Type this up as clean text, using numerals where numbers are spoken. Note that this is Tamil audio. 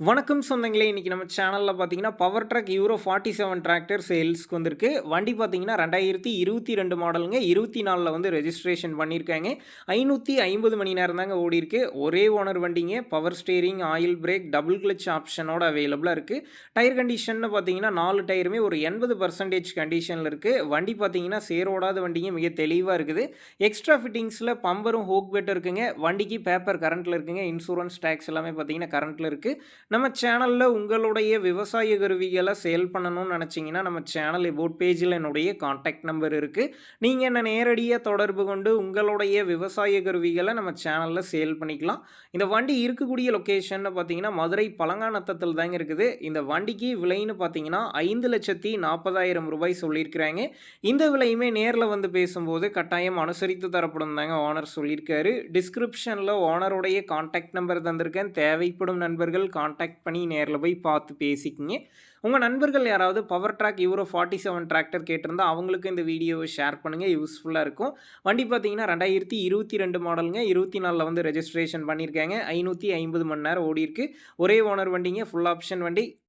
வணக்கம் சொந்தங்களே! இன்னைக்கு நம்ம சேனல்ல பார்த்தீங்கன்னா, பவர் ட்ரக் யூரோ 47 டிராக்டர் சேல்ஸ்க்கு வந்திருக்கு. வண்டி பார்த்தீங்கன்னா 2022 மாடலுங்க. 24ல வந்து ரெஜிஸ்ட்ரேஷன் பண்ணியிருக்காங்க. 550 மணி நேரம் தாங்க ஓடியிருக்கு. ஒரே ஓனர் வண்டிங்க. Power steering, oil brake, double clutch ஆப்ஷனோட அவைலபிளா இருக்கு. டயர் கண்டிஷன்னு பார்த்தீங்கன்னா, 4 டயருமே ஒரு 80% கண்டிஷன்ல இருக்கு. வண்டி பார்த்தீங்கன்னா, சேரோடாத வண்டிங்க. மிக தெளிவா இருக்குது. எக்ஸ்ட்ரா ஃபிட்டிங்ஸ்ல பம்பரும், ஹூக் பெட்டும் இருக்குங்க. வண்டிக்கு பேப்பர் கரண்ட்ல இருக்குங்க. இன்சூரன்ஸ், டாக்ஸ் எல்லாமே பார்த்தீங்கன்னா கரண்ட்ல இருக்கு. நம்ம சேனல்ல உங்களுடைய விவசாய கருவிகள சேல் பண்ணணும்னு நெனச்சீங்கன்னா, நம்ம சேனல் எபோட் பேஜ்ல என்னுடைய கான்டாக்ட் நம்பர் இருக்கு. நீங்க என்ன நேரடியா தொடர்பு கொண்டு உங்களுடைய விவசாய கருவிகள நம்ம சேனல்ல சேல் பண்ணிக்கலாம். இந்த வண்டி இருக்கக்கூடிய லொகேஷன்னு பார்த்தீங்கன்னா, மதுரை பழங்காநத்தத்தில தாங்க இருக்குது. இந்த வண்டிக்கு விலைன்னு பார்த்தீங்கன்னா, ரூ. 5,40,000 சொல்லியிருக்கிறாங்க. இந்த விலையுமே நேர்ல வந்து பேசும்போது கட்டாயம் அனுசரித்து தரப்படும் தாங்க ஓனர் சொல்லியிருக்காரு. டிஸ்கிரிப்ஷன்ல ஓனருடைய கான்டாக்ட் நம்பர் தந்திருக்கேன். தேவைப்படும் நண்பர்கள் கான்டாக்ட் பண்ணி நேர்ல போய் பார்த்து பேசிக்கங்க. உங்க நண்பர்கள் யாராவது பவர் ட்ராக் யூரோ 47 டிராக்டர் கேட்டிருந்தா, அவங்களுக்கு இந்த வீடியோவ ஷேர் பண்ணுங்க. யூஸ்ஃபுல்லா இருக்கும். வண்டி பார்த்தீங்கன்னா 2022 மாடலுங்க. 24ல வந்து ரெஜிஸ்ட்ரேஷன் பண்ணியிருக்காங்க. 550 மணி நேரம் ஓடியிருக்கு. ஒரே ஓனர் வண்டிங்க. ஃபுல் ஆப்ஷன் வண்டி.